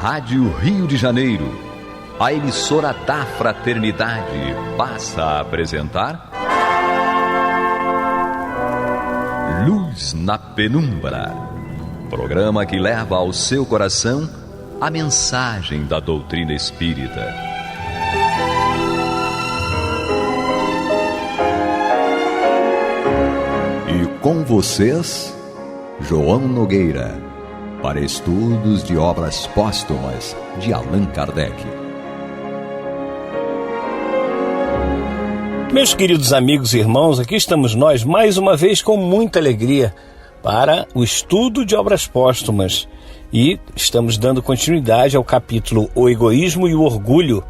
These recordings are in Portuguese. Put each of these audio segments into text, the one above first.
Rádio Rio de Janeiro, a emissora da Fraternidade, passa a apresentar Luz na Penumbra, programa que leva ao seu coração a mensagem da doutrina espírita. E com vocês, João Nogueira, para estudos de obras póstumas de Allan Kardec. Meus queridos amigos e irmãos, aqui estamos nós mais uma vez com muita alegria para o estudo de obras póstumas e estamos dando continuidade ao capítulo O Egoísmo e o Orgulho.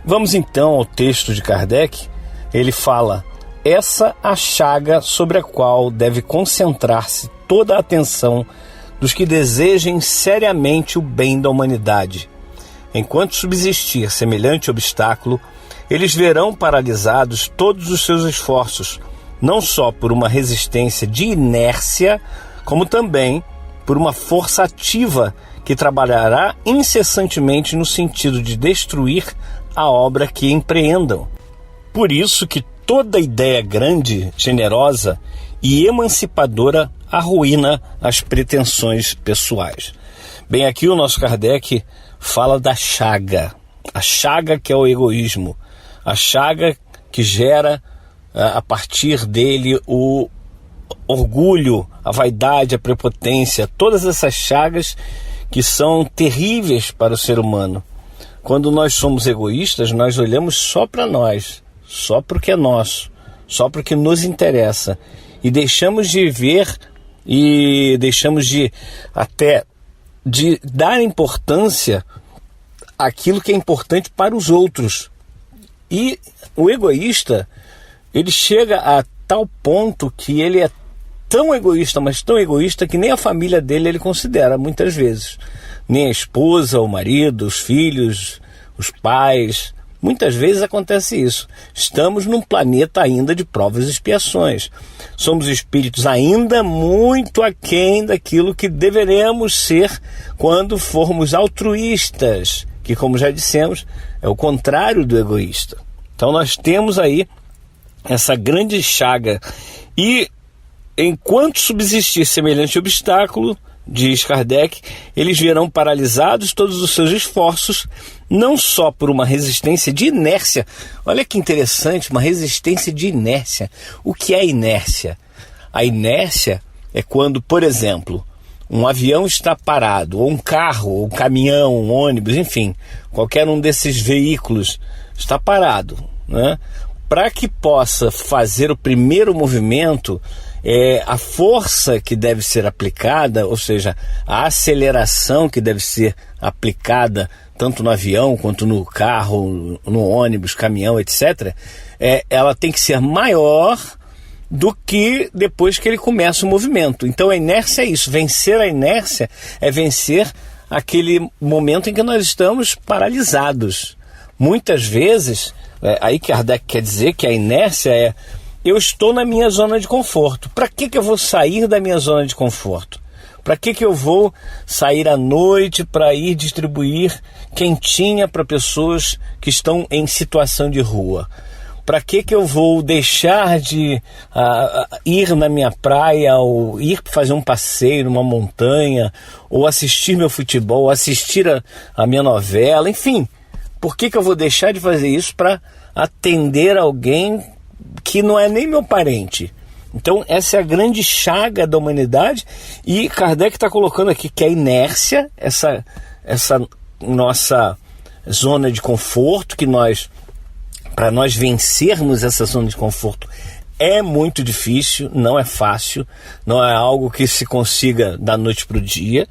Vamos então ao texto de Kardec. Ele fala: essa a chaga sobre a qual deve concentrar-se toda a atenção dos que desejem seriamente o bem da humanidade. Enquanto subsistir semelhante obstáculo, eles verão paralisados todos os seus esforços, não só por uma resistência de inércia, como também por uma força ativa que trabalhará incessantemente no sentido de destruir a obra que empreendam. Por isso que toda ideia grande, generosa e emancipadora arruína as pretensões pessoais. Bem, aqui o nosso Kardec fala da chaga, a chaga que é o egoísmo, a chaga que gera a partir dele o orgulho, a vaidade, a prepotência, todas essas chagas que são terríveis para o ser humano. Quando nós somos egoístas, nós olhamos só para nós, só para o que é nosso, só para o que nos interessa, e deixamos de ver e deixamos de dar importância àquilo que é importante para os outros. E o egoísta, ele chega a tal ponto que ele é tão egoísta, mas tão egoísta, que nem a família dele ele considera muitas vezes. Nem a esposa, o marido, os filhos, os pais. Muitas vezes acontece isso. Estamos num planeta ainda de provas e expiações. Somos espíritos ainda muito aquém daquilo que deveremos ser quando formos altruístas, que, como já dissemos, é o contrário do egoísta. Então nós temos aí essa grande chaga. E enquanto subsistir semelhante obstáculo, diz Kardec, eles verão paralisados todos os seus esforços, não só por uma resistência de inércia. Olha que interessante, uma resistência de inércia. O que é inércia? A inércia é quando, por exemplo, um avião está parado, ou um carro, ou um caminhão, um ônibus, enfim, qualquer um desses veículos está parado, né? Para que possa fazer o primeiro movimento, a força que deve ser aplicada, ou seja, a aceleração que deve ser aplicada tanto no avião quanto no carro, no ônibus, caminhão, etc., ela tem que ser maior do que depois que ele começa o movimento. Então a inércia é isso. Vencer a inércia é vencer aquele momento em que nós estamos paralisados. Muitas vezes, aí Kardec quer dizer que a inércia é: eu estou na minha zona de conforto. Para que eu vou sair da minha zona de conforto? Para que eu vou sair à noite para ir distribuir quentinha para pessoas que estão em situação de rua? Para que eu vou deixar de ir na minha praia, ou ir fazer um passeio numa montanha, ou assistir meu futebol, ou assistir a minha novela, enfim? Por que eu vou deixar de fazer isso para atender alguém que não é nem meu parente? Então essa é a grande chaga da humanidade, e Kardec está colocando aqui que a inércia, essa nossa zona de conforto, que para nós vencermos essa zona de conforto é muito difícil, não é fácil, não é algo que se consiga da noite para o dia,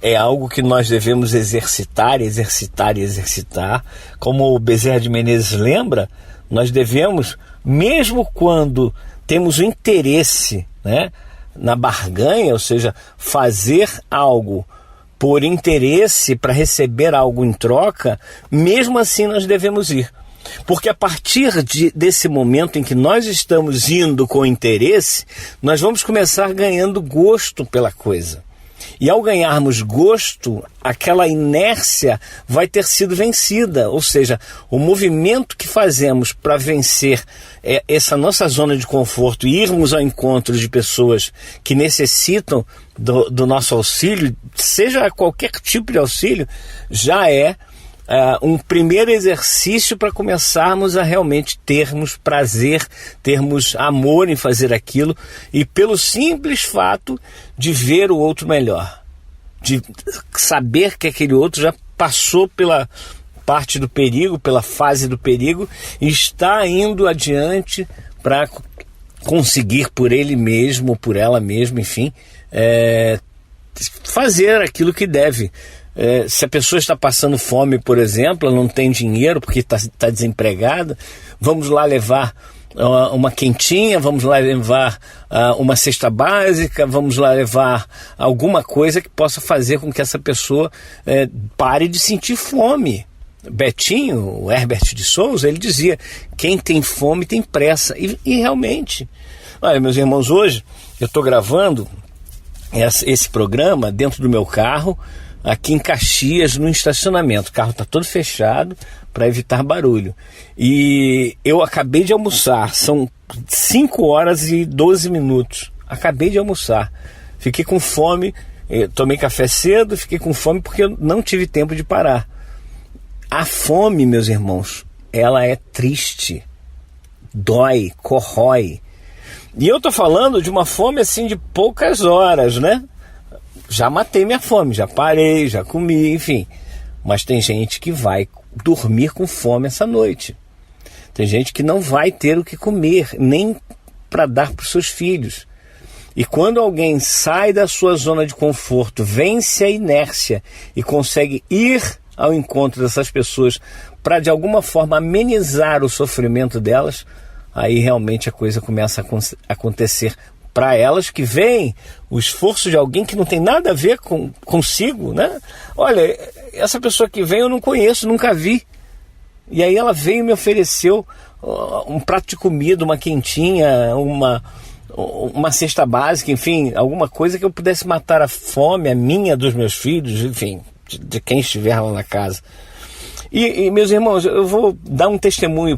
é algo que nós devemos exercitar. Como o Bezerra de Menezes lembra, nós devemos, mesmo quando temos o interesse, né, na barganha, ou seja, fazer algo por interesse para receber algo em troca, mesmo assim nós devemos ir. Porque a partir desse momento em que nós estamos indo com interesse, nós vamos começar ganhando gosto pela coisa. E ao ganharmos gosto, aquela inércia vai ter sido vencida. Ou seja, o movimento que fazemos para vencer essa nossa zona de conforto e irmos ao encontro de pessoas que necessitam do nosso auxílio, seja qualquer tipo de auxílio, já é um primeiro exercício para começarmos a realmente termos prazer, termos amor em fazer aquilo, e pelo simples fato de ver o outro melhor, de saber que aquele outro já passou pela parte do perigo, pela fase do perigo, e está indo adiante para conseguir por ele mesmo, por ela mesma, enfim, fazer aquilo que deve. Se a pessoa está passando fome, por exemplo, ela não tem dinheiro porque está desempregada, vamos lá levar uma quentinha, vamos lá levar uma cesta básica, vamos lá levar alguma coisa que possa fazer com que essa pessoa pare de sentir fome. Betinho, o Herbert de Souza, ele dizia: quem tem fome tem pressa. E realmente, olha, meus irmãos, hoje eu estou gravando esse programa dentro do meu carro, aqui em Caxias, no estacionamento. O carro está todo fechado para evitar barulho. E eu acabei de almoçar, são 5 horas e 12 minutos. Acabei de almoçar. Fiquei com fome, tomei café cedo, fiquei com fome porque eu não tive tempo de parar. A fome, meus irmãos, ela é triste, dói, corrói. E eu estou falando de uma fome assim de poucas horas, né? Já matei minha fome, já parei, já comi, enfim. Mas tem gente que vai dormir com fome essa noite. Tem gente que não vai ter o que comer, nem para dar para os seus filhos. E quando alguém sai da sua zona de conforto, vence a inércia e consegue ir ao encontro dessas pessoas para de alguma forma amenizar o sofrimento delas, aí realmente a coisa começa a acontecer para elas, que veem o esforço de alguém que não tem nada a ver consigo, né? Olha, essa pessoa que vem eu não conheço, nunca vi. E aí ela veio e me ofereceu um prato de comida, uma quentinha, uma cesta básica, enfim, alguma coisa que eu pudesse matar a fome, a minha, dos meus filhos, enfim, de quem estiver lá na casa. E meus irmãos, eu vou dar um testemunho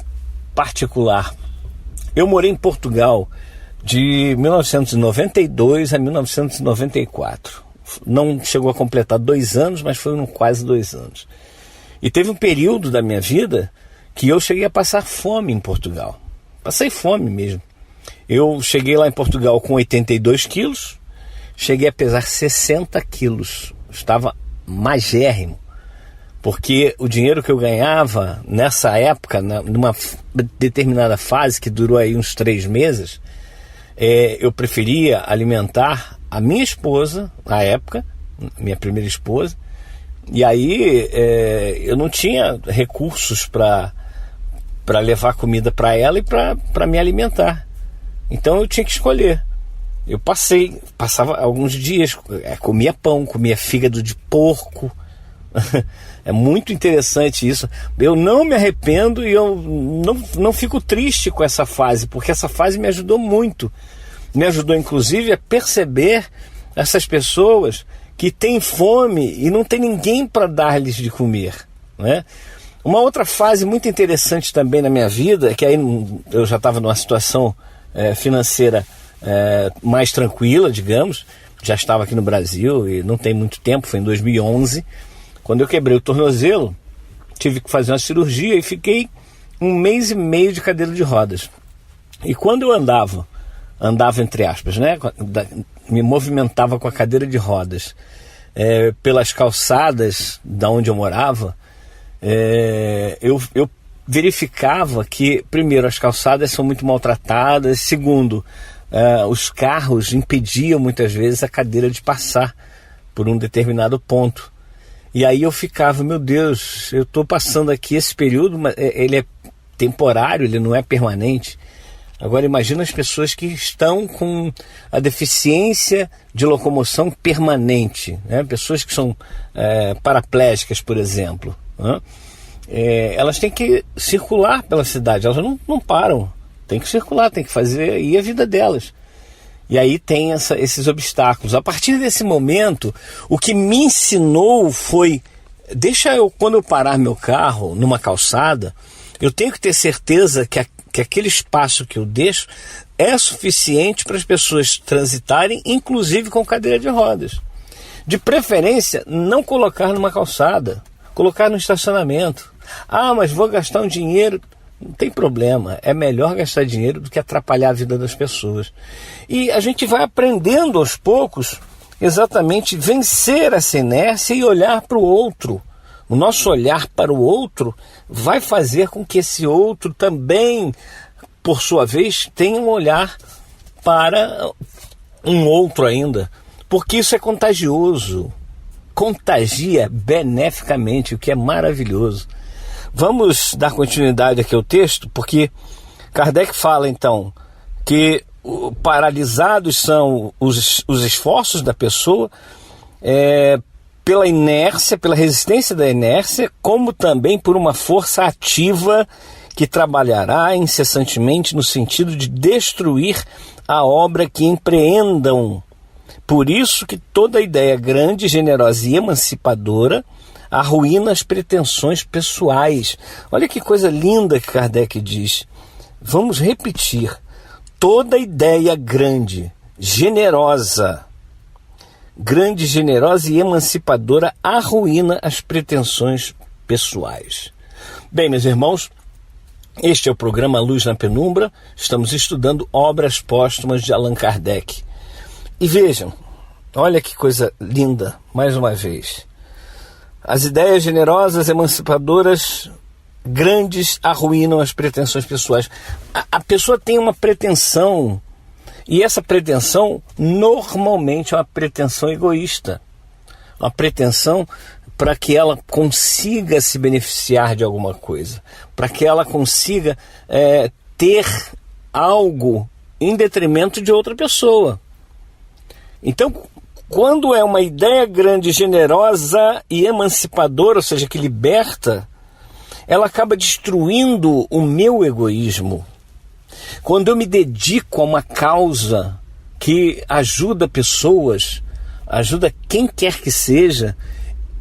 particular. Eu morei em Portugal de 1992 a 1994. Não chegou a completar 2 anos, mas foram quase 2 anos. E teve um período da minha vida que eu cheguei a passar fome em Portugal. Passei fome mesmo. Eu cheguei lá em Portugal com 82 quilos, cheguei a pesar 60 quilos. Estava magérrimo, porque o dinheiro que eu ganhava nessa época, numa determinada fase que durou aí uns 3 meses, eu preferia alimentar a minha esposa, na época, minha primeira esposa, e aí eu não tinha recursos para levar comida para ela e para me alimentar. Então eu tinha que escolher. Eu passava alguns dias, comia pão, comia fígado de porco. É muito interessante isso. Eu não me arrependo e eu não fico triste com essa fase, porque essa fase me ajudou muito. Me ajudou inclusive a perceber essas pessoas que têm fome e não tem ninguém para dar-lhes de comer, né? Uma outra fase muito interessante também na minha vida, que aí eu já estava numa situação financeira mais tranquila, digamos, já estava aqui no Brasil e não tem muito tempo, foi em 2011, quando eu quebrei o tornozelo, tive que fazer uma cirurgia e fiquei 1 mês e meio de cadeira de rodas. E quando eu andava entre aspas, né, me movimentava com a cadeira de rodas pelas calçadas da onde eu morava, eu verificava que, primeiro, as calçadas são muito maltratadas, segundo, os carros impediam muitas vezes a cadeira de passar por um determinado ponto. E aí eu ficava, meu Deus, eu estou passando aqui esse período, mas ele é temporário, ele não é permanente. Agora imagina as pessoas que estão com a deficiência de locomoção permanente, né? Pessoas que são paraplégicas, por exemplo, né? Elas têm que circular pela cidade, elas não param, tem que circular, tem que fazer aí a vida delas. E aí tem esses obstáculos. A partir desse momento, o que me ensinou foi, quando eu parar meu carro numa calçada, eu tenho que ter certeza que aquele espaço que eu deixo é suficiente para as pessoas transitarem, inclusive com cadeira de rodas. De preferência, não colocar numa calçada, colocar no estacionamento. Ah, mas vou gastar um dinheiro. Não tem problema, é melhor gastar dinheiro do que atrapalhar a vida das pessoas. E a gente vai aprendendo aos poucos exatamente vencer essa inércia e olhar para o outro. O nosso olhar para o outro vai fazer com que esse outro também, por sua vez, tenha um olhar para um outro ainda. Porque isso é contagioso, contagia beneficamente, o que é maravilhoso. Vamos dar continuidade aqui ao texto, porque Kardec fala então que paralisados são os esforços da pessoa pela inércia, pela resistência da inércia, como também por uma força ativa que trabalhará incessantemente no sentido de destruir a obra que empreendam. Por isso que toda ideia grande, generosa e emancipadora arruína as pretensões pessoais. Olha que coisa linda que Kardec diz. Vamos repetir. Toda ideia grande, generosa e emancipadora arruína as pretensões pessoais. Bem, meus irmãos, este é o programa Luz na Penumbra. Estamos estudando obras póstumas de Allan Kardec. E vejam, olha que coisa linda, mais uma vez. As ideias generosas, emancipadoras, grandes, arruinam as pretensões pessoais. A pessoa tem uma pretensão, e essa pretensão normalmente é uma pretensão egoísta. Uma pretensão para que ela consiga se beneficiar de alguma coisa, para que ela consiga ter algo em detrimento de outra pessoa. Então, quando é uma ideia grande, generosa e emancipadora, ou seja, que liberta, ela acaba destruindo o meu egoísmo. Quando eu me dedico a uma causa que ajuda pessoas, ajuda quem quer que seja,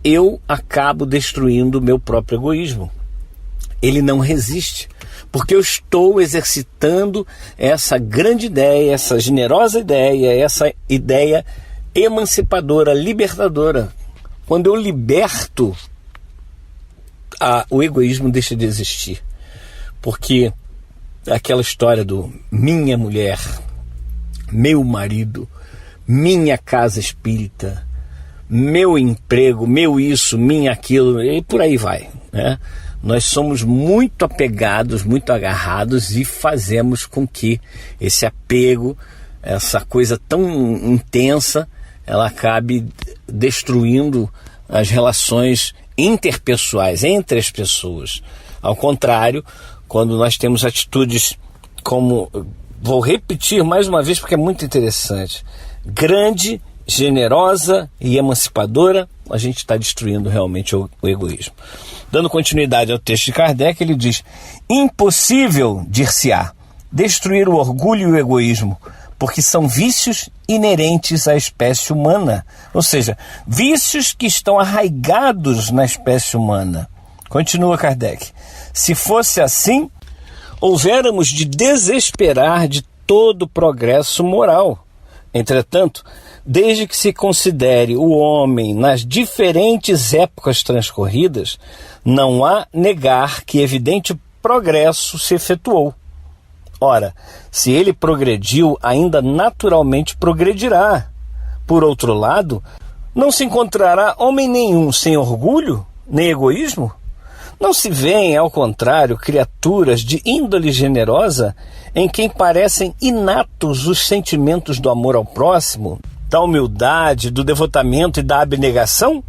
eu acabo destruindo o meu próprio egoísmo. Ele não resiste, porque eu estou exercitando essa grande ideia, essa generosa ideia, essa ideia emancipadora, libertadora. Quando eu liberto, o egoísmo deixa de existir. Porque aquela história do minha mulher, meu marido, minha casa espírita, meu emprego, meu isso, minha aquilo, e por aí vai, né? Nós somos muito apegados, muito agarrados e fazemos com que esse apego, essa coisa tão intensa, ela acabe destruindo as relações interpessoais, entre as pessoas. Ao contrário, quando nós temos atitudes como, vou repetir mais uma vez porque é muito interessante, grande, generosa e emancipadora, a gente está destruindo realmente o egoísmo. Dando continuidade ao texto de Kardec, ele diz: impossível, dir-se-á, destruir o orgulho e o egoísmo, porque são vícios inerentes à espécie humana, ou seja, vícios que estão arraigados na espécie humana. Continua Kardec: se fosse assim, houvéramos de desesperar de todo progresso moral. Entretanto, desde que se considere o homem nas diferentes épocas transcorridas, não há negar que evidente progresso se efetuou. Ora, se ele progrediu, ainda naturalmente progredirá. Por outro lado, não se encontrará homem nenhum sem orgulho, nem egoísmo? Não se vêem, ao contrário, criaturas de índole generosa em quem parecem inatos os sentimentos do amor ao próximo, da humildade, do devotamento e da abnegação?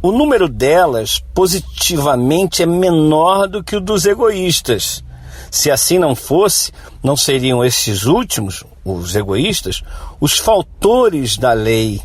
O número delas, positivamente, é menor do que o dos egoístas. Se assim não fosse, não seriam estes últimos, os egoístas, os faltores da lei.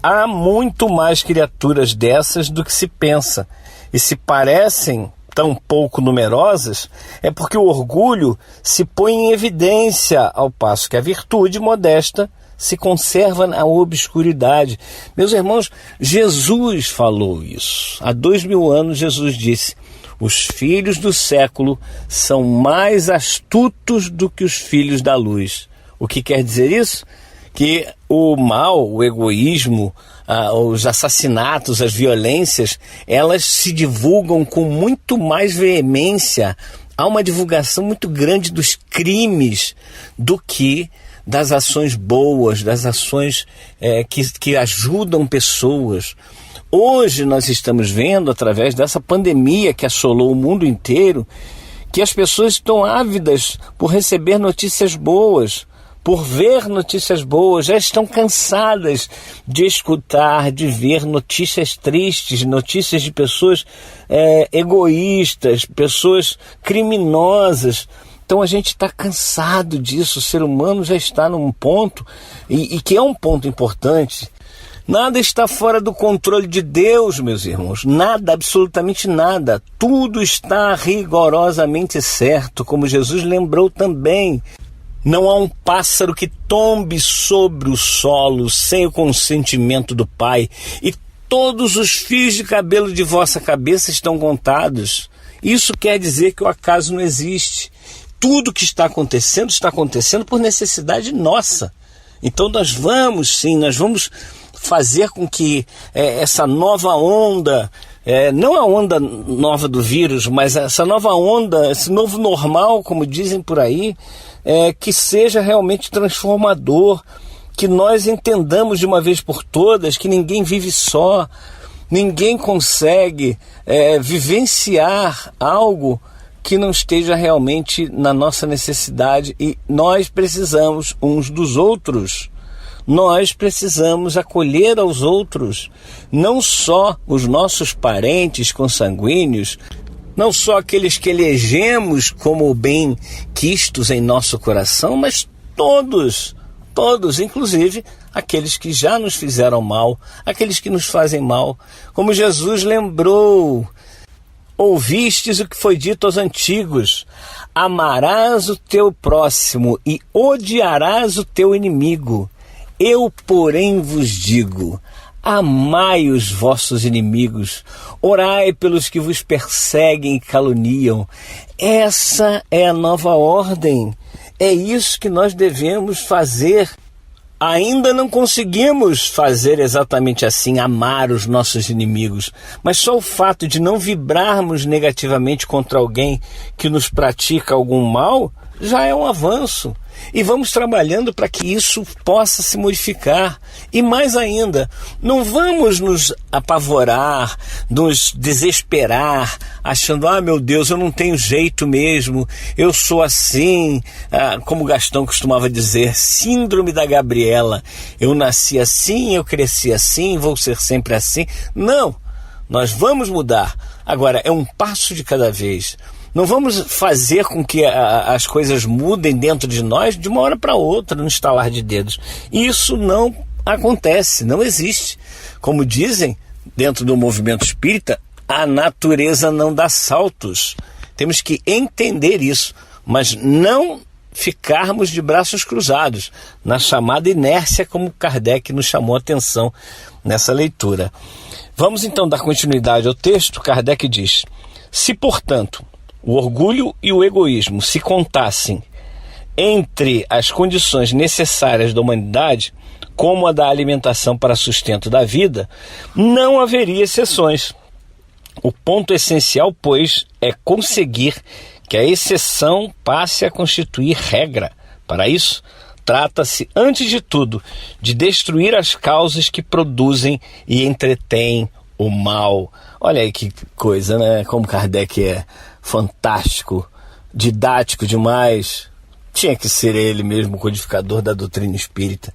Há muito mais criaturas dessas do que se pensa, e se parecem tão pouco numerosas, é porque o orgulho se põe em evidência, ao passo que a virtude modesta se conserva na obscuridade. Meus irmãos, Jesus falou isso. Há 2000 anos Jesus disse: os filhos do século são mais astutos do que os filhos da luz. O que quer dizer isso? Que o mal, o egoísmo, os assassinatos, as violências, elas se divulgam com muito mais veemência. Há uma divulgação muito grande dos crimes do que das ações boas, das ações que ajudam pessoas. Hoje nós estamos vendo, através dessa pandemia que assolou o mundo inteiro, que as pessoas estão ávidas por receber notícias boas, por ver notícias boas, já estão cansadas de escutar, de ver notícias tristes, notícias de pessoas egoístas, pessoas criminosas. Então a gente está cansado disso, o ser humano já está num ponto, e que é um ponto importante. Nada está fora do controle de Deus, meus irmãos, nada, absolutamente nada. Tudo está rigorosamente certo, como Jesus lembrou também. Não há um pássaro que tombe sobre o solo sem o consentimento do Pai, e todos os fios de cabelo de vossa cabeça estão contados. Isso quer dizer que o acaso não existe. Tudo que está acontecendo por necessidade nossa. Então nós vamos fazer com que essa nova onda, não a onda nova do vírus, mas essa nova onda, esse novo normal, como dizem por aí, que seja realmente transformador, que nós entendamos de uma vez por todas que ninguém vive só, ninguém consegue vivenciar algo que não esteja realmente na nossa necessidade, e nós precisamos uns dos outros. Nós precisamos acolher aos outros, não só os nossos parentes consanguíneos, não só aqueles que elegemos como bem-quistos em nosso coração, mas todos, inclusive aqueles que já nos fizeram mal, aqueles que nos fazem mal. Como Jesus lembrou: ouvistes o que foi dito aos antigos: amarás o teu próximo e odiarás o teu inimigo. Eu, porém, vos digo: amai os vossos inimigos, orai pelos que vos perseguem e caluniam. Essa é a nova ordem, é isso que nós devemos fazer. Ainda não conseguimos fazer exatamente assim, amar os nossos inimigos, mas só o fato de não vibrarmos negativamente contra alguém que nos pratica algum mal já é um avanço. E vamos trabalhando para que isso possa se modificar. E mais ainda, não vamos nos apavorar, nos desesperar, achando: ah, meu Deus, eu não tenho jeito mesmo, eu sou assim, como Gastão costumava dizer, síndrome da Gabriela, eu nasci assim, eu cresci assim, vou ser sempre assim. Não, nós vamos mudar. Agora, é um passo de cada vez. Não vamos fazer com que as coisas mudem dentro de nós de uma hora para outra, no estalar de dedos. Isso não acontece, não existe. Como dizem dentro do movimento espírita, a natureza não dá saltos. Temos que entender isso, mas não ficarmos de braços cruzados, na chamada inércia, como Kardec nos chamou a atenção nessa leitura. Vamos então dar continuidade ao texto. Kardec diz: se, portanto, o orgulho e o egoísmo se contassem entre as condições necessárias da humanidade, como a da alimentação para sustento da vida, não haveria exceções. O ponto essencial, pois, é conseguir que a exceção passe a constituir regra. Para isso, trata-se, antes de tudo, de destruir as causas que produzem e entretêm o mal. Olha aí que coisa, né? Como Kardec é fantástico, didático demais. Tinha que ser ele mesmo o codificador da doutrina espírita.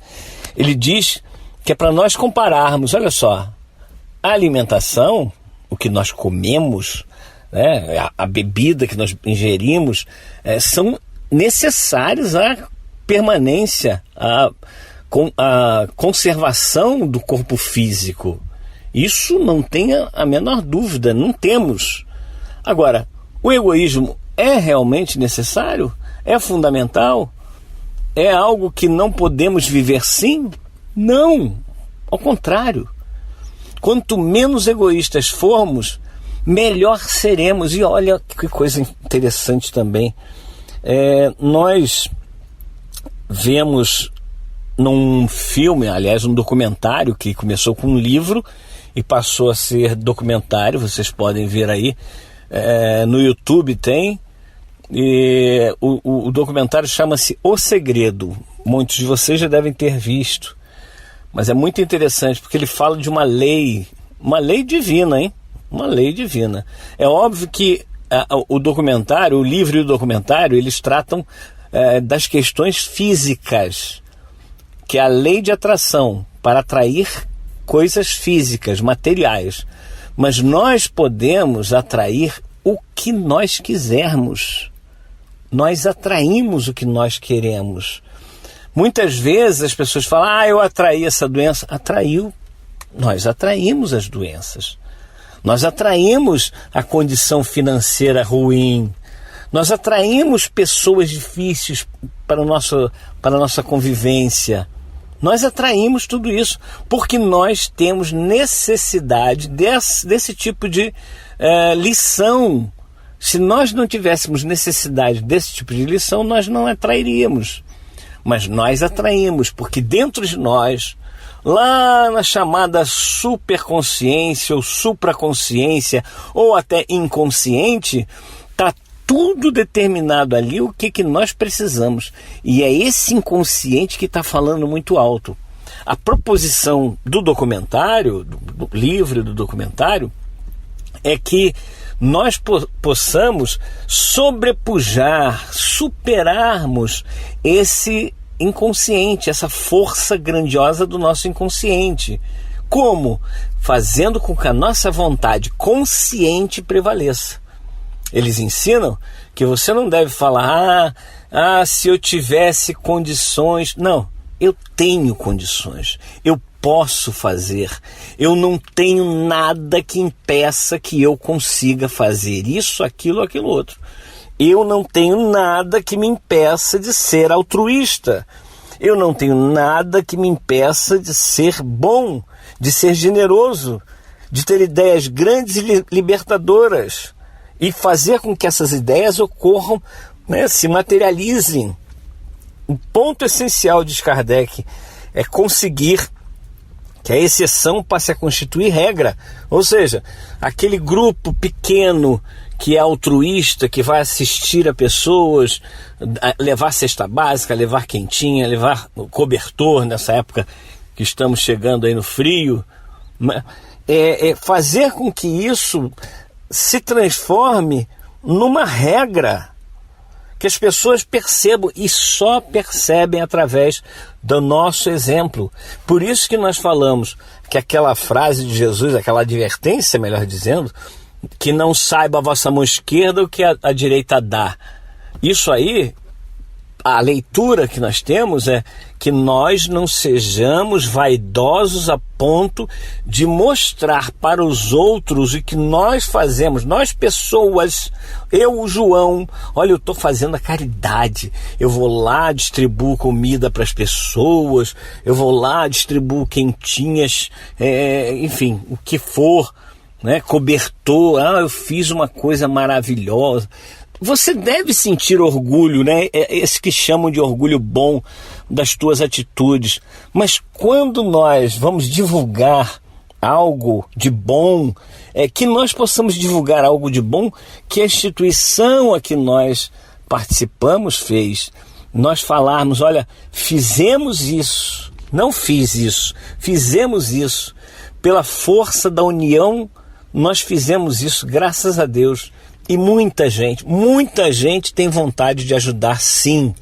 Ele diz que é para nós compararmos, olha só, a alimentação, o que nós comemos, né, a bebida que nós ingerimos, são necessários à permanência, à conservação do corpo físico. Isso não tenha a menor dúvida, não temos. Agora, O egoísmo é realmente necessário? É fundamental? É algo que não podemos viver sem? Não, ao contrário. Quanto menos egoístas formos, melhor seremos. E olha que coisa interessante também. Nós vemos num filme, aliás, um documentário que começou com um livro e passou a ser documentário, vocês podem ver aí, no YouTube tem, e o documentário chama-se O Segredo. Muitos de vocês já devem ter visto, mas é muito interessante porque ele fala de uma lei divina, hein? Uma lei divina. É óbvio que o documentário, o livro e o documentário, eles tratam das questões físicas, que é a lei de atração para atrair coisas físicas, materiais. Mas nós podemos atrair o que nós quisermos. Nós atraímos o que nós queremos. Muitas vezes as pessoas falam, eu atraí essa doença. Atraiu. Nós atraímos as doenças. Nós atraímos a condição financeira ruim. Nós atraímos pessoas difíceis para a nossa convivência. Nós atraímos tudo isso porque nós temos necessidade desse tipo de lição. Se nós não tivéssemos necessidade desse tipo de lição, nós não atrairíamos. Mas nós atraímos, porque dentro de nós, lá na chamada superconsciência ou supraconsciência, ou até inconsciente, está tudo determinado ali o que nós precisamos. E é esse inconsciente que está falando muito alto. A proposição do documentário, do livro e do documentário, é que nós possamos sobrepujar, superarmos esse inconsciente, essa força grandiosa do nosso inconsciente. Como? Fazendo com que a nossa vontade consciente prevaleça. Eles ensinam que você não deve falar, se eu tivesse condições. Não, eu tenho condições, eu posso fazer, eu não tenho nada que impeça que eu consiga fazer isso, aquilo, aquilo outro. Eu não tenho nada que me impeça de ser altruísta. Eu não tenho nada que me impeça de ser bom, de ser generoso, de ter ideias grandes e libertadoras e fazer com que essas ideias ocorram, se materializem. O ponto essencial de Kardec é conseguir que a exceção passe a constituir regra. Ou seja, aquele grupo pequeno que é altruísta, que vai assistir a pessoas, levar cesta básica, levar quentinha, levar cobertor nessa época que estamos chegando aí no frio, fazer com que isso se transforme numa regra, que as pessoas percebam, e só percebem através do nosso exemplo. Por isso que nós falamos que aquela frase de Jesus, aquela advertência, melhor dizendo, que não saiba a vossa mão esquerda o que a direita dá. Isso aí, a leitura que nós temos é que nós não sejamos vaidosos a ponto de mostrar para os outros o que nós fazemos, nós pessoas, eu, o João, olha, eu estou fazendo a caridade, eu vou lá, distribuo comida para as pessoas, eu vou lá, distribuo quentinhas, enfim, o que for, cobertor, eu fiz uma coisa maravilhosa. Você deve sentir orgulho, esse que chamam de orgulho bom das tuas atitudes. Mas quando nós vamos divulgar algo de bom, que nós possamos divulgar algo de bom que a instituição a que nós participamos fez. Nós falarmos, olha, fizemos isso, não fiz isso, fizemos isso. Pela força da união, nós fizemos isso, graças a Deus. E muita gente tem vontade de ajudar, sim.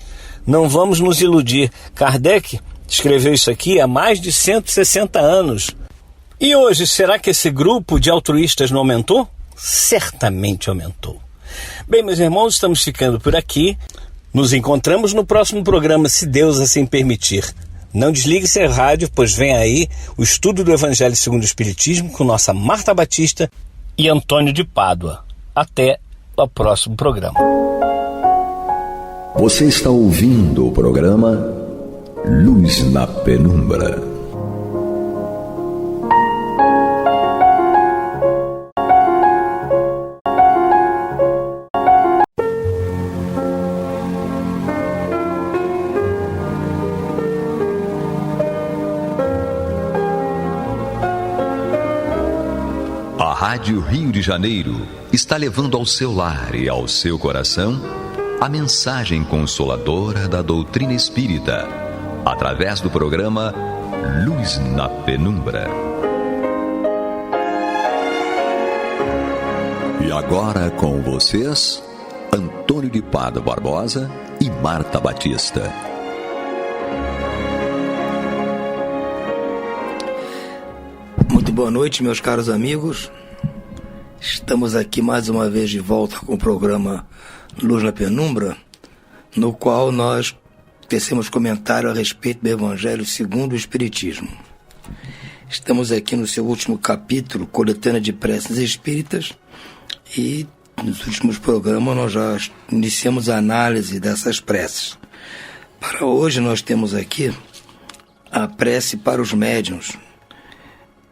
Não vamos nos iludir. Kardec escreveu isso aqui há mais de 160 anos. E hoje, será que esse grupo de altruístas não aumentou? Certamente aumentou. Bem, meus irmãos, estamos ficando por aqui. Nos encontramos no próximo programa, se Deus assim permitir. Não desligue seu rádio, pois vem aí o estudo do Evangelho segundo o Espiritismo com nossa Marta Batista e Antônio de Pádua. Até ao próximo programa. Você está ouvindo o programa Luz na Penumbra. A Rádio Rio de Janeiro está levando ao seu lar e ao seu coração a mensagem consoladora da doutrina espírita, através do programa Luz na Penumbra. E agora com vocês, Antônio de Pádua Barbosa e Marta Batista. Muito boa noite, meus caros amigos. Estamos aqui mais uma vez de volta com o programa Luz na Penumbra, no qual nós tecemos comentário a respeito do Evangelho segundo o Espiritismo. Estamos aqui no seu último capítulo, Coletânea de Preces Espíritas, e nos últimos programas nós já iniciamos a análise dessas preces. Para hoje nós temos aqui a prece para os médiuns,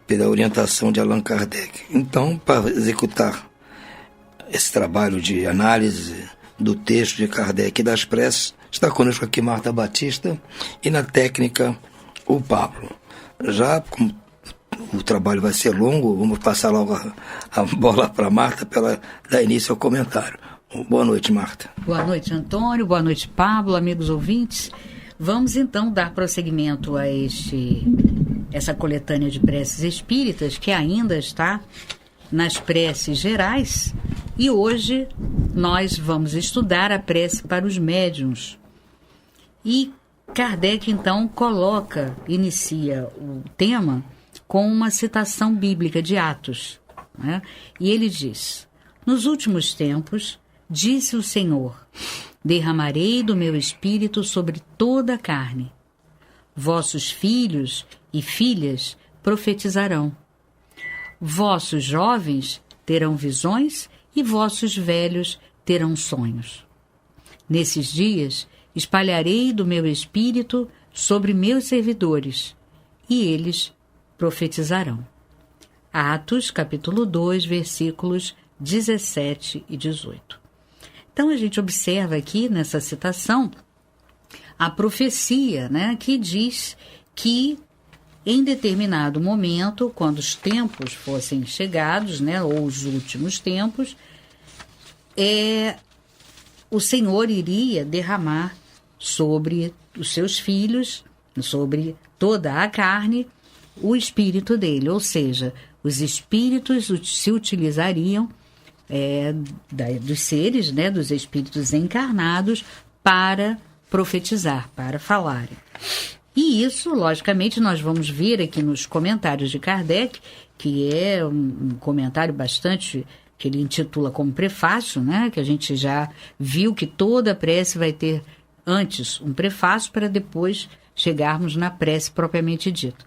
pela orientação de Allan Kardec. Então, para executar esse trabalho de análise do texto de Kardec e das preces, está conosco aqui Marta Batista e na técnica o Pablo. Já como o trabalho vai ser longo, vamos passar logo a bola para a Marta para ela dar início ao comentário. Boa noite, Marta. Boa noite, Antônio. Boa noite, Pablo, amigos ouvintes. Vamos então dar prosseguimento a essa coletânea de preces espíritas que ainda está nas preces gerais, e hoje nós vamos estudar a prece para os médiuns. E Kardec então inicia o tema com uma citação bíblica de Atos, né? E ele diz: nos últimos tempos, disse o Senhor, derramarei do meu espírito sobre toda a carne. Vossos filhos e filhas profetizarão. Vossos jovens terão visões e vossos velhos terão sonhos. Nesses dias espalharei do meu espírito sobre meus servidores, e eles profetizarão. Atos, capítulo 2, versículos 17 e 18. Então a gente observa aqui nessa citação a profecia, né, que diz que em determinado momento, quando os tempos fossem chegados, né, ou os últimos tempos, o Senhor iria derramar sobre os seus filhos, sobre toda a carne, o espírito dele, ou seja, os espíritos se utilizariam dos seres, né, dos espíritos encarnados para profetizar, para falarem. E isso, logicamente, nós vamos ver aqui nos comentários de Kardec, que é um comentário bastante, que ele intitula como prefácio, né? Que a gente já viu que toda prece vai ter antes um prefácio para depois chegarmos na prece propriamente dita.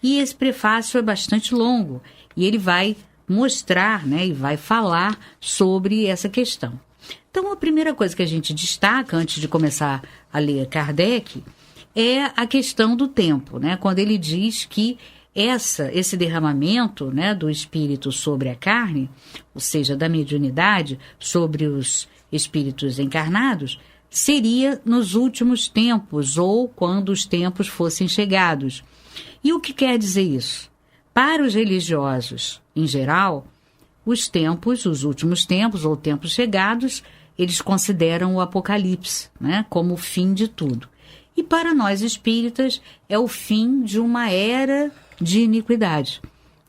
E esse prefácio é bastante longo e ele vai mostrar, né, e vai falar sobre essa questão. Então, a primeira coisa que a gente destaca antes de começar a ler Kardec é a questão do tempo, né? Quando ele diz que esse derramamento, né, do espírito sobre a carne, ou seja, da mediunidade sobre os espíritos encarnados, seria nos últimos tempos ou quando os tempos fossem chegados. E o que quer dizer isso? Para os religiosos, em geral, os últimos tempos ou tempos chegados, eles consideram o Apocalipse, né, como o fim de tudo. E para nós espíritas é o fim de uma era de iniquidade,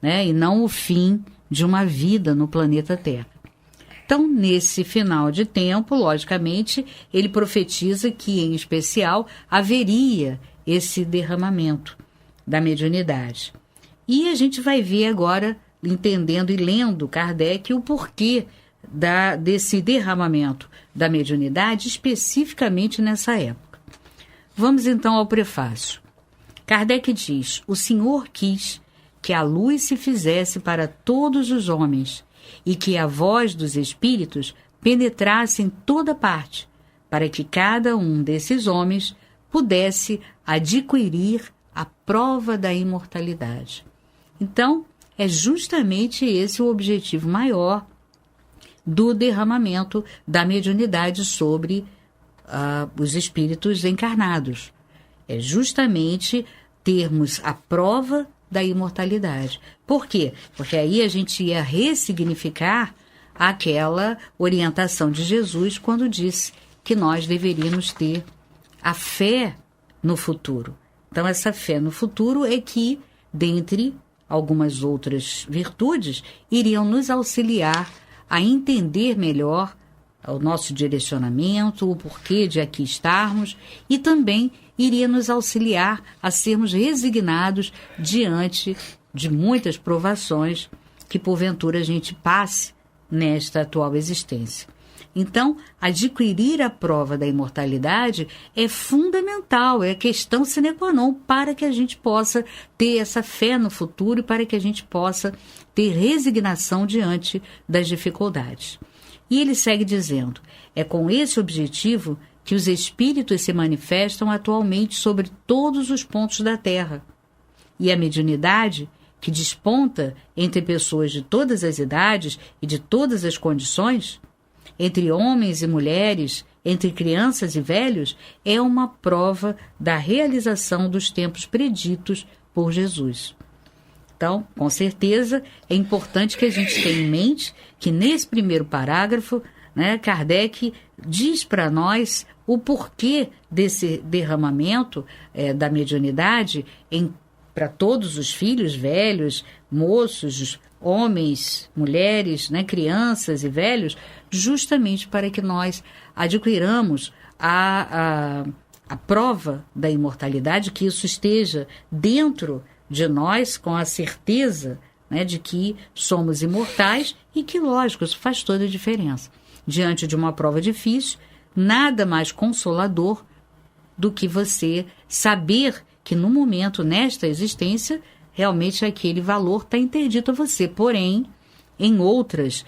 né, e não o fim de uma vida no planeta Terra. Então, nesse final de tempo, logicamente, ele profetiza que, em especial, haveria esse derramamento da mediunidade. E a gente vai ver agora, entendendo e lendo Kardec, o porquê desse derramamento da mediunidade, especificamente nessa época. Vamos então ao prefácio. Kardec diz: o Senhor quis que a luz se fizesse para todos os homens e que a voz dos espíritos penetrasse em toda parte, para que cada um desses homens pudesse adquirir a prova da imortalidade. Então, é justamente esse o objetivo maior do derramamento da mediunidade sobre os espíritos encarnados. É justamente termos a prova da imortalidade. Por quê? Porque aí a gente ia ressignificar aquela orientação de Jesus quando disse que nós deveríamos ter a fé no futuro. Então, essa fé no futuro é que, dentre algumas outras virtudes, iriam nos auxiliar a entender melhor o nosso direcionamento, o porquê de aqui estarmos, e também iria nos auxiliar a sermos resignados diante de muitas provações que porventura a gente passe nesta atual existência. Então, adquirir a prova da imortalidade é fundamental, é questão sine qua non para que a gente possa ter essa fé no futuro e para que a gente possa ter resignação diante das dificuldades. E ele segue dizendo, é com esse objetivo que os espíritos se manifestam atualmente sobre todos os pontos da Terra. E a mediunidade, que desponta entre pessoas de todas as idades e de todas as condições, entre homens e mulheres, entre crianças e velhos, é uma prova da realização dos tempos preditos por Jesus. Então, com certeza, é importante que a gente tenha em mente que nesse primeiro parágrafo, Kardec diz para nós o porquê desse derramamento da mediunidade para todos os filhos, velhos, moços, homens, mulheres, crianças e velhos, justamente para que nós adquiramos a prova da imortalidade, que isso esteja dentro de nós com a certeza de que somos imortais e que, lógico, isso faz toda a diferença. Diante de uma prova difícil, nada mais consolador do que você saber que no momento, nesta existência, realmente aquele valor está interdito a você. Porém, em outras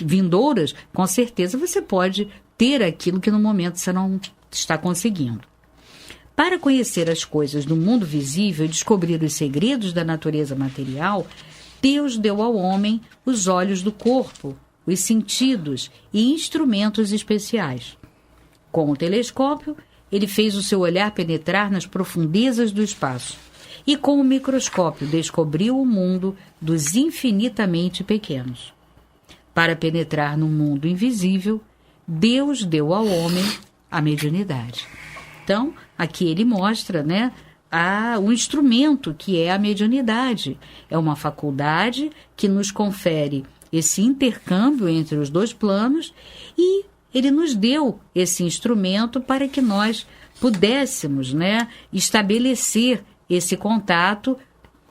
vindouras, com certeza você pode ter aquilo que no momento você não está conseguindo. Para conhecer as coisas do mundo visível e descobrir os segredos da natureza material, Deus deu ao homem os olhos do corpo, os sentidos e instrumentos especiais. Com o telescópio, ele fez o seu olhar penetrar nas profundezas do espaço e com o microscópio descobriu o mundo dos infinitamente pequenos. Para penetrar no mundo invisível, Deus deu ao homem a mediunidade. Então, aqui ele mostra, o instrumento que é a mediunidade. É uma faculdade que nos confere esse intercâmbio entre os dois planos e ele nos deu esse instrumento para que nós pudéssemos, estabelecer esse contato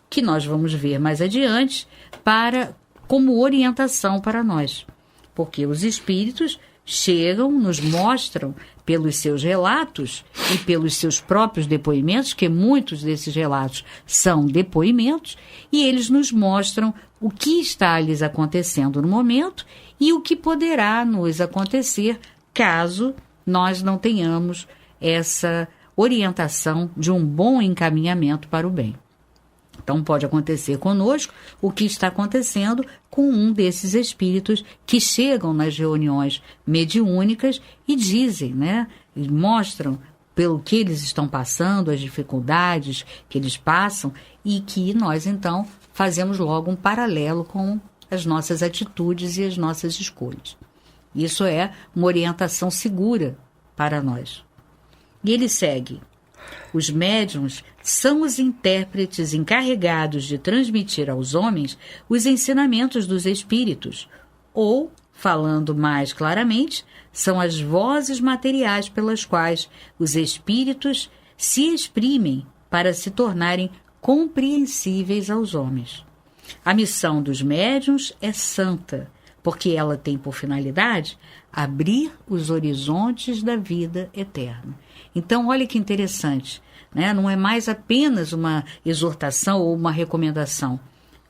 que nós vamos ver mais adiante como orientação para nós. Porque os espíritos chegam, nos mostram pelos seus relatos e pelos seus próprios depoimentos, que muitos desses relatos são depoimentos, e eles nos mostram o que está lhes acontecendo no momento e o que poderá nos acontecer caso nós não tenhamos essa orientação de um bom encaminhamento para o bem. Então, pode acontecer conosco o que está acontecendo com um desses espíritos que chegam nas reuniões mediúnicas e dizem, e mostram pelo que eles estão passando, as dificuldades que eles passam, e que nós, então, fazemos logo um paralelo com as nossas atitudes e as nossas escolhas. Isso é uma orientação segura para nós. E ele segue. Os médiuns são os intérpretes encarregados de transmitir aos homens os ensinamentos dos espíritos, ou, falando mais claramente, são as vozes materiais pelas quais os espíritos se exprimem para se tornarem compreensíveis aos homens. A missão dos médiuns é santa, porque ela tem por finalidade abrir os horizontes da vida eterna. Então, olha que interessante, não é mais apenas uma exortação ou uma recomendação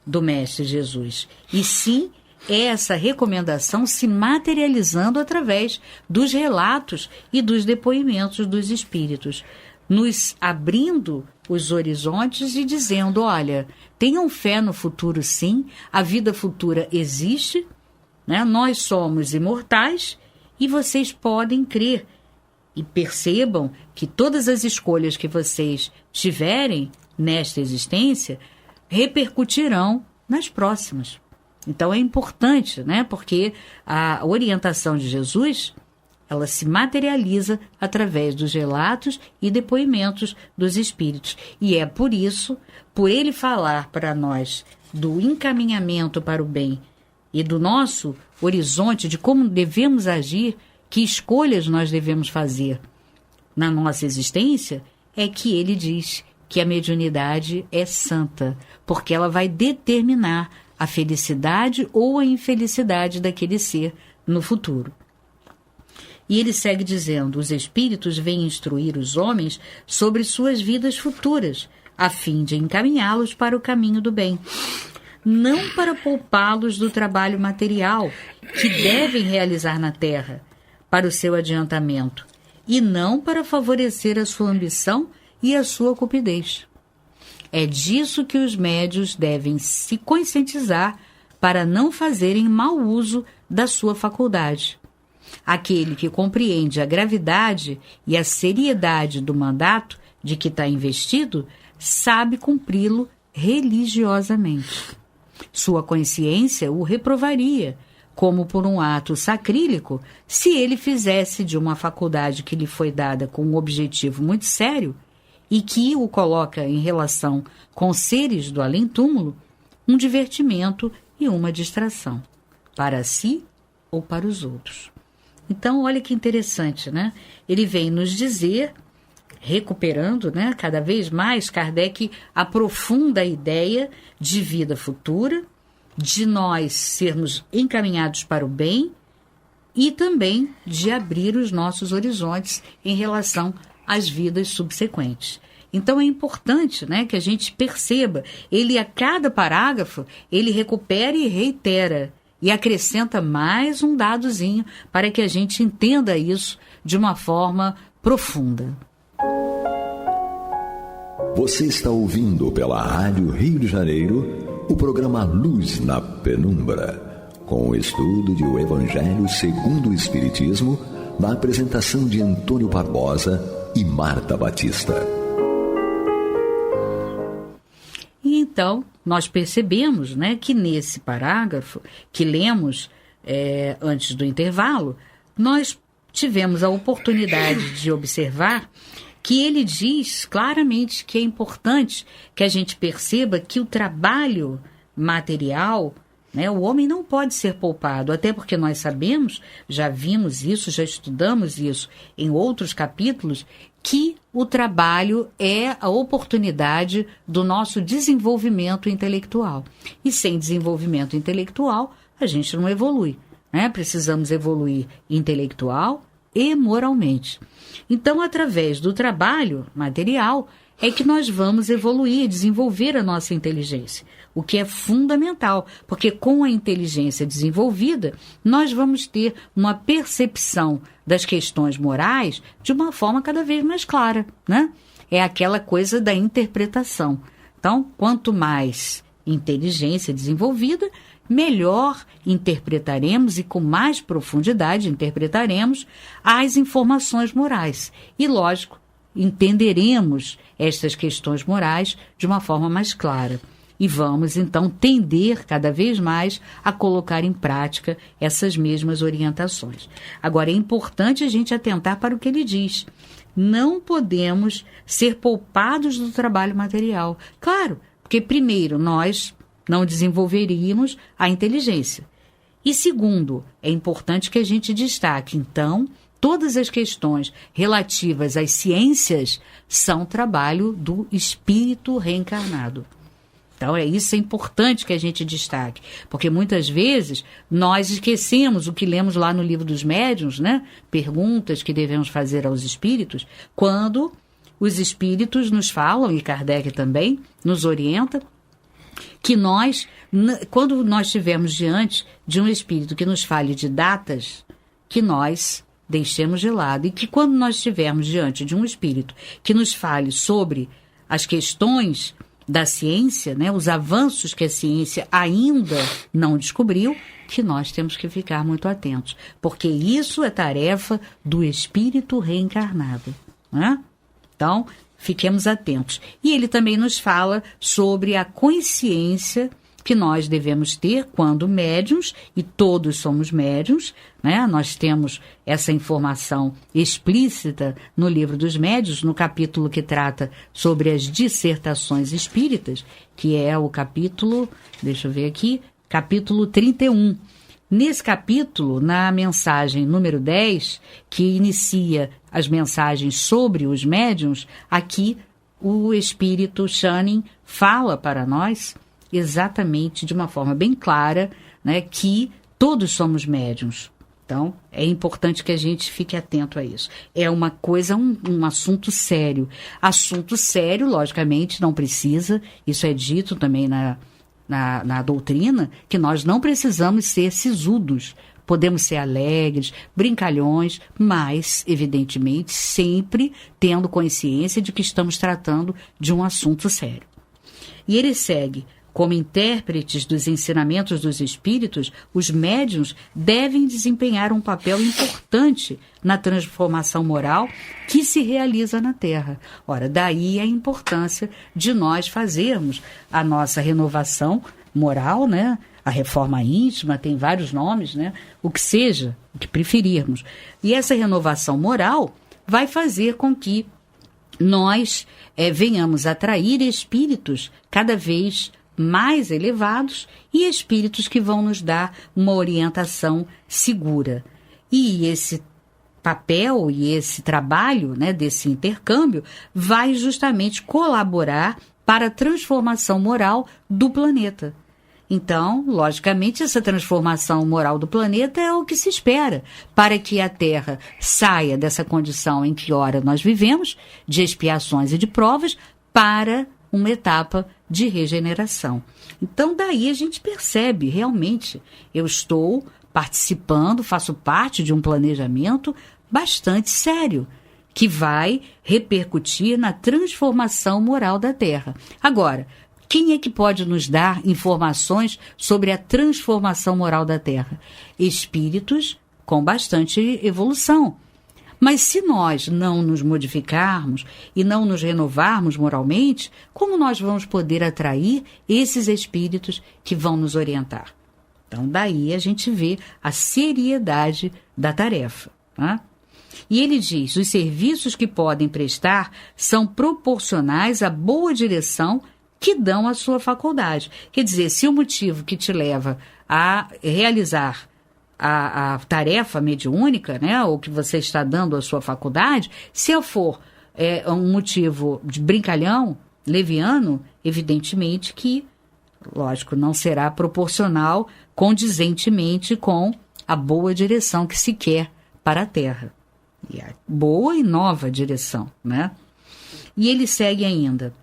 do Mestre Jesus, e sim essa recomendação se materializando através dos relatos e dos depoimentos dos espíritos, nos abrindo os horizontes e dizendo, olha, tenham fé no futuro sim, a vida futura existe, né? Nós somos imortais e vocês podem crer. E percebam que todas as escolhas que vocês tiverem nesta existência repercutirão nas próximas. Então é importante, né? Porque a orientação de Jesus, ela se materializa através dos relatos e depoimentos dos espíritos. E é por isso, por ele falar para nós do encaminhamento para o bem e do nosso horizonte de como devemos agir, que escolhas nós devemos fazer na nossa existência, é que ele diz que a mediunidade é santa, porque ela vai determinar a felicidade ou a infelicidade daquele ser no futuro. E ele segue dizendo, os espíritos vêm instruir os homens sobre suas vidas futuras, a fim de encaminhá-los para o caminho do bem, não para poupá-los do trabalho material que devem realizar na Terra, para o seu adiantamento, e não para favorecer a sua ambição e a sua cupidez. É disso que os médios devem se conscientizar para não fazerem mau uso da sua faculdade. Aquele que compreende a gravidade e a seriedade do mandato de que está investido, sabe cumpri-lo religiosamente. Sua consciência o reprovaria, como por um ato sacrílego, se ele fizesse de uma faculdade que lhe foi dada com um objetivo muito sério e que o coloca em relação com seres do além-túmulo, um divertimento e uma distração, para si ou para os outros. Então, olha que interessante, né? Ele vem nos dizer, recuperando, né, cada vez mais, Kardec aprofunda a ideia de vida futura, de nós sermos encaminhados para o bem e também de abrir os nossos horizontes em relação às vidas subsequentes. Então é importante, né, que a gente perceba, ele a cada parágrafo, ele recupera e reitera e acrescenta mais um dadozinho para que a gente entenda isso de uma forma profunda. Você está ouvindo pela Rádio Rio de Janeiro o programa Luz na Penumbra, com o estudo de O Evangelho segundo o Espiritismo, na apresentação de Antônio Barbosa e Marta Batista. E então, nós percebemos, né, que nesse parágrafo que lemos antes do intervalo, nós tivemos a oportunidade de observar que ele diz claramente que é importante que a gente perceba que o trabalho material, né, o homem não pode ser poupado, até porque nós sabemos, já vimos isso, já estudamos isso em outros capítulos, que o trabalho é a oportunidade do nosso desenvolvimento intelectual. E sem desenvolvimento intelectual, a gente não evolui, né? Precisamos evoluir intelectual e moralmente. Então, através do trabalho material, é que nós vamos evoluir, desenvolver a nossa inteligência, o que é fundamental, porque com a inteligência desenvolvida, nós vamos ter uma percepção das questões morais de uma forma cada vez mais clara, né? É aquela coisa da interpretação. Então, quanto mais inteligência desenvolvida, melhor interpretaremos e com mais profundidade interpretaremos as informações morais. E, lógico, entenderemos estas questões morais de uma forma mais clara. E vamos, então, tender cada vez mais a colocar em prática essas mesmas orientações. Agora, é importante a gente atentar para o que ele diz. Não podemos ser poupados do trabalho material. Claro, porque, primeiro, nós não desenvolveríamos a inteligência. E, segundo, é importante que a gente destaque, então, todas as questões relativas às ciências são trabalho do espírito reencarnado. Então, isso é importante que a gente destaque, porque muitas vezes nós esquecemos o que lemos lá no Livro dos Médiuns, né? Perguntas que devemos fazer aos espíritos, quando os espíritos nos falam, e Kardec também nos orienta, que nós, quando nós estivermos diante de um espírito que nos fale de datas, que nós deixemos de lado, e que quando nós estivermos diante de um espírito que nos fale sobre as questões da ciência, né, os avanços que a ciência ainda não descobriu, que nós temos que ficar muito atentos, porque isso é tarefa do espírito reencarnado, né? Então, fiquemos atentos. E ele também nos fala sobre a consciência que nós devemos ter quando médiuns, e todos somos médiuns, né? Nós temos essa informação explícita no Livro dos Médiuns, no capítulo que trata sobre as dissertações espíritas, que é o capítulo, deixa eu ver aqui, capítulo 31. Nesse capítulo, na mensagem número 10, que inicia as mensagens sobre os médiuns, aqui o espírito Channing fala para nós exatamente de uma forma bem clara, né, que todos somos médiuns. Então, é importante que a gente fique atento a isso. É uma coisa, um assunto sério. Assunto sério, logicamente, não precisa, isso é dito também na doutrina, que nós não precisamos ser sisudos. Podemos ser alegres, brincalhões, mas, evidentemente, sempre tendo consciência de que estamos tratando de um assunto sério. E ele segue: como intérpretes dos ensinamentos dos espíritos, os médiuns devem desempenhar um papel importante na transformação moral que se realiza na Terra. Ora, daí a importância de nós fazermos a nossa renovação moral, né? A reforma íntima, tem vários nomes, né? O que seja, o que preferirmos. E essa renovação moral vai fazer com que nós venhamos atrair espíritos cada vez mais elevados e espíritos que vão nos dar uma orientação segura. E esse papel e esse trabalho, né, desse intercâmbio vai justamente colaborar para a transformação moral do planeta. Então, logicamente, essa transformação moral do planeta é o que se espera para que a Terra saia dessa condição em que ora nós vivemos, de expiações e de provas, para uma etapa de regeneração. Então, daí a gente percebe, realmente, eu estou participando, faço parte de um planejamento bastante sério, que vai repercutir na transformação moral da Terra. Agora, quem é que pode nos dar informações sobre a transformação moral da Terra? Espíritos com bastante evolução. Mas se nós não nos modificarmos e não nos renovarmos moralmente, como nós vamos poder atrair esses espíritos que vão nos orientar? Então, daí a gente vê a seriedade da tarefa, né? E ele diz: os serviços que podem prestar são proporcionais à boa direção que dão à sua faculdade. Quer dizer, se o motivo que te leva a realizar a tarefa mediúnica, né, ou que você está dando à sua faculdade, se for um motivo de brincalhão, leviano, evidentemente que, lógico, não será proporcional condizentemente com a boa direção que se quer para a Terra. E a boa e nova direção, né? E ele segue ainda: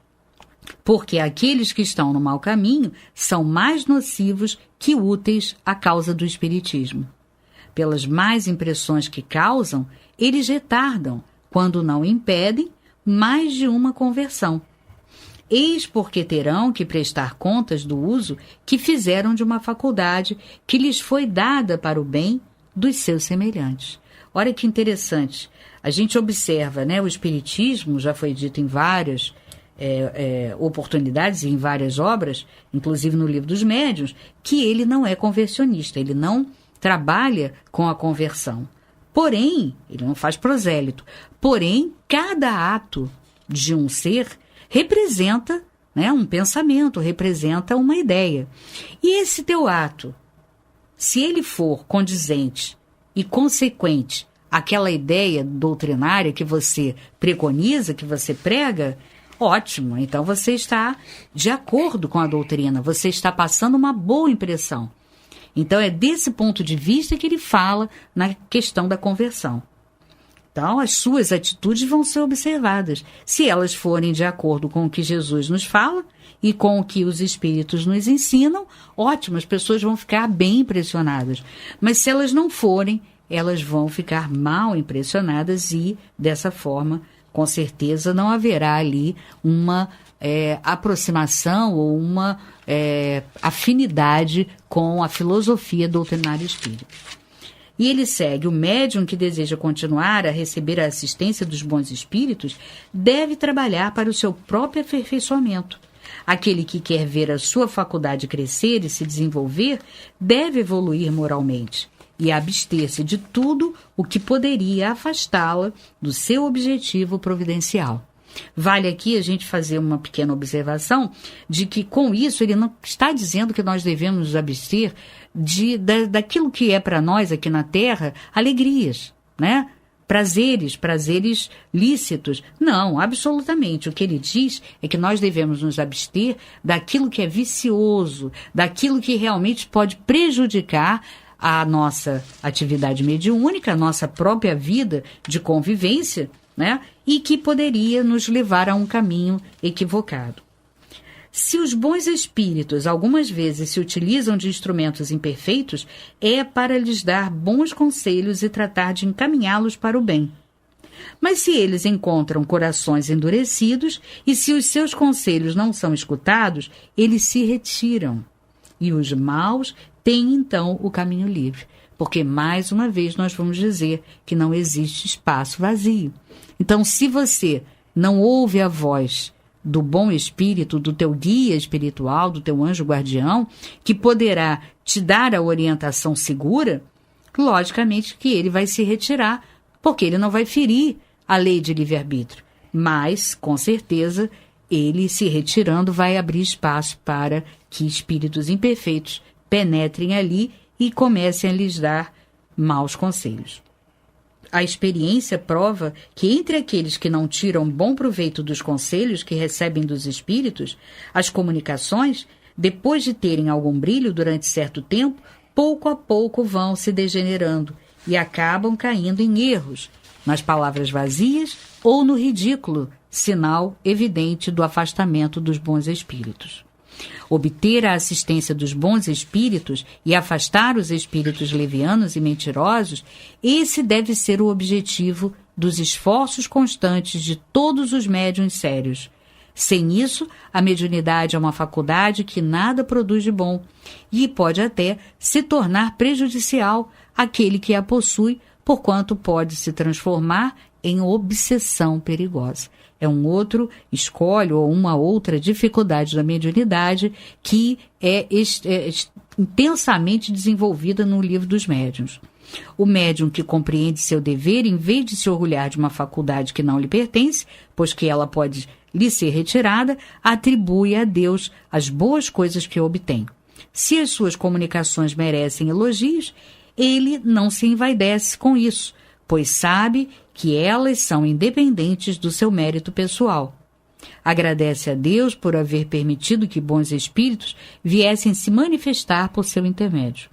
porque aqueles que estão no mau caminho são mais nocivos que úteis à causa do espiritismo. Pelas más impressões que causam, eles retardam, quando não impedem, mais de uma conversão. Eis porque terão que prestar contas do uso que fizeram de uma faculdade que lhes foi dada para o bem dos seus semelhantes. Olha que interessante. A gente observa, né, o espiritismo, já foi dito em várias oportunidades e em várias obras, inclusive no Livro dos Médiuns, que ele não é conversionista, ele não trabalha com a conversão. Porém, ele não faz prosélito. Porém, cada ato de um ser representa, né, um pensamento, representa uma ideia. E esse teu ato, se ele for condizente e consequente àquela ideia doutrinária que você preconiza, que você prega, ótimo, então você está de acordo com a doutrina, você está passando uma boa impressão. Então é desse ponto de vista que ele fala na questão da conversão. Então, as suas atitudes vão ser observadas. Se elas forem de acordo com o que Jesus nos fala e com o que os Espíritos nos ensinam, ótimo, as pessoas vão ficar bem impressionadas. Mas se elas não forem, elas vão ficar mal impressionadas e, dessa forma, com certeza não haverá ali uma aproximação ou uma afinidade com a filosofia doutrinária espírita. E ele segue: o médium que deseja continuar a receber a assistência dos bons espíritos deve trabalhar para o seu próprio aperfeiçoamento. Aquele que quer ver a sua faculdade crescer e se desenvolver deve evoluir moralmente e abster-se de tudo o que poderia afastá-la do seu objetivo providencial. Vale aqui a gente fazer uma pequena observação de que, com isso, ele não está dizendo que nós devemos nos abster daquilo que é para nós aqui na Terra, alegrias, né? Prazeres lícitos. Não, absolutamente. O que ele diz é que nós devemos nos abster daquilo que é vicioso, daquilo que realmente pode prejudicar a nossa atividade mediúnica, a nossa própria vida de convivência, né? E que poderia nos levar a um caminho equivocado. Se os bons espíritos algumas vezes se utilizam de instrumentos imperfeitos, é para lhes dar bons conselhos e tratar de encaminhá-los para o bem. Mas se eles encontram corações endurecidos e se os seus conselhos não são escutados, eles se retiram. E os maus têm então o caminho livre. Porque, mais uma vez, nós vamos dizer que não existe espaço vazio. Então, se você não ouve a voz do bom espírito, do teu guia espiritual, do teu anjo guardião, que poderá te dar a orientação segura, logicamente que ele vai se retirar, porque ele não vai ferir a lei de livre-arbítrio. Mas, com certeza, ele se retirando vai abrir espaço para que espíritos imperfeitos penetrem ali e comecem a lhes dar maus conselhos. A experiência prova que entre aqueles que não tiram bom proveito dos conselhos que recebem dos espíritos, as comunicações, depois de terem algum brilho durante certo tempo, pouco a pouco vão se degenerando e acabam caindo em erros, nas palavras vazias ou no ridículo, sinal evidente do afastamento dos bons espíritos. Obter a assistência dos bons espíritos e afastar os espíritos levianos e mentirosos, esse deve ser o objetivo dos esforços constantes de todos os médiuns sérios. Sem isso, a mediunidade é uma faculdade que nada produz de bom e pode até se tornar prejudicial àquele que a possui, porquanto pode se transformar em obsessão perigosa. É um outro escolho ou uma outra dificuldade da mediunidade que é intensamente desenvolvida no Livro dos Médiuns. O médium que compreende seu dever, em vez de se orgulhar de uma faculdade que não lhe pertence, pois que ela pode lhe ser retirada, atribui a Deus as boas coisas que obtém. Se as suas comunicações merecem elogios, ele não se envaidece com isso, pois sabe que elas são independentes do seu mérito pessoal. Agradece a Deus por haver permitido que bons espíritos viessem se manifestar por seu intermédio.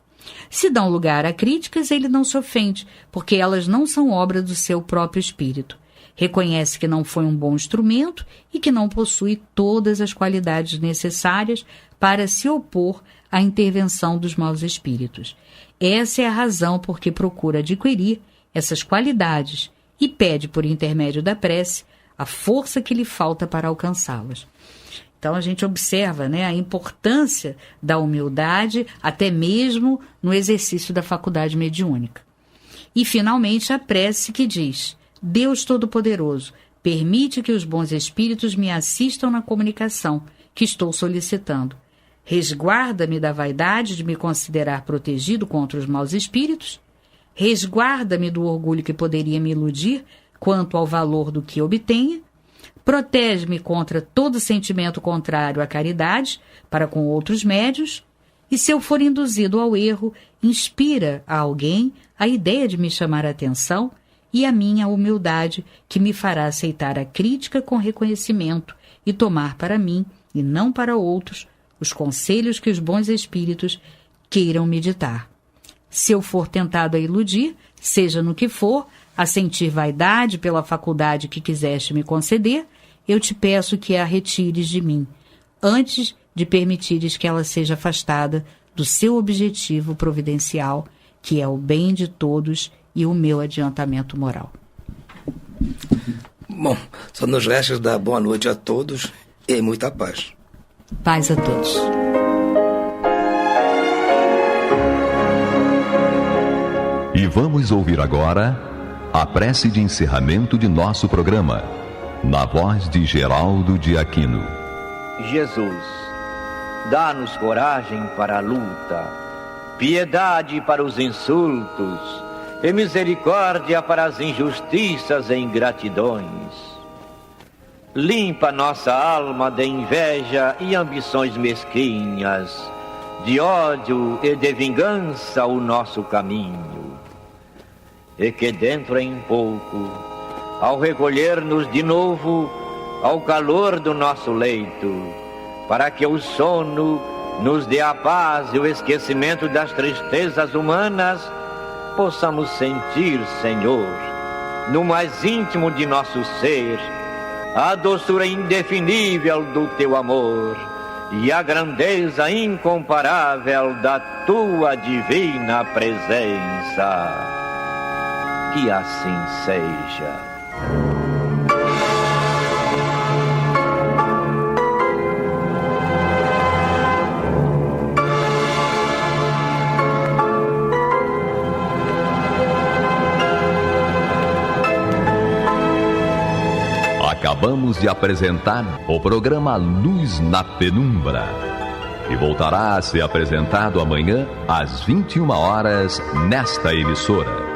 Se dão lugar a críticas, ele não se ofende, porque elas não são obra do seu próprio espírito. Reconhece que não foi um bom instrumento e que não possui todas as qualidades necessárias para se opor à intervenção dos maus espíritos. Essa é a razão por que procura adquirir essas qualidades e pede, por intermédio da prece, a força que lhe falta para alcançá-las. Então a gente observa, né, a importância da humildade até mesmo no exercício da faculdade mediúnica. E finalmente a prece que diz: Deus Todo-Poderoso, permite que os bons espíritos me assistam na comunicação que estou solicitando. Resguarda-me da vaidade de me considerar protegido contra os maus espíritos. Resguarda-me do orgulho que poderia me iludir quanto ao valor do que obtenha. Protege-me contra todo sentimento contrário à caridade para com outros médios. E se eu for induzido ao erro, inspira a alguém a ideia de me chamar a atenção e a minha humildade, que me fará aceitar a crítica com reconhecimento e tomar para mim, e não para outros, os conselhos que os bons espíritos queiram me ditar. Se eu for tentado a iludir, seja no que for, a sentir vaidade pela faculdade que quiseste me conceder, eu te peço que a retires de mim, antes de permitires que ela seja afastada do seu objetivo providencial, que é o bem de todos e o meu adiantamento moral. Bom, só nos resta dar boa noite a todos e muita paz. Paz a todos. E vamos ouvir agora a prece de encerramento de nosso programa, na voz de Geraldo de Aquino. Jesus, dá-nos coragem para a luta, piedade para os insultos e misericórdia para as injustiças e ingratidões. Limpa nossa alma de inveja e ambições mesquinhas, de ódio e de vingança o nosso caminho. E que dentro em pouco, ao recolher-nos de novo ao calor do nosso leito, para que o sono nos dê a paz e o esquecimento das tristezas humanas, possamos sentir, Senhor, no mais íntimo de nosso ser, a doçura indefinível do Teu amor e a grandeza incomparável da Tua divina presença. Que assim seja. Acabamos de apresentar o programa Luz na Penumbra, que voltará a ser apresentado amanhã às 21 horas nesta emissora.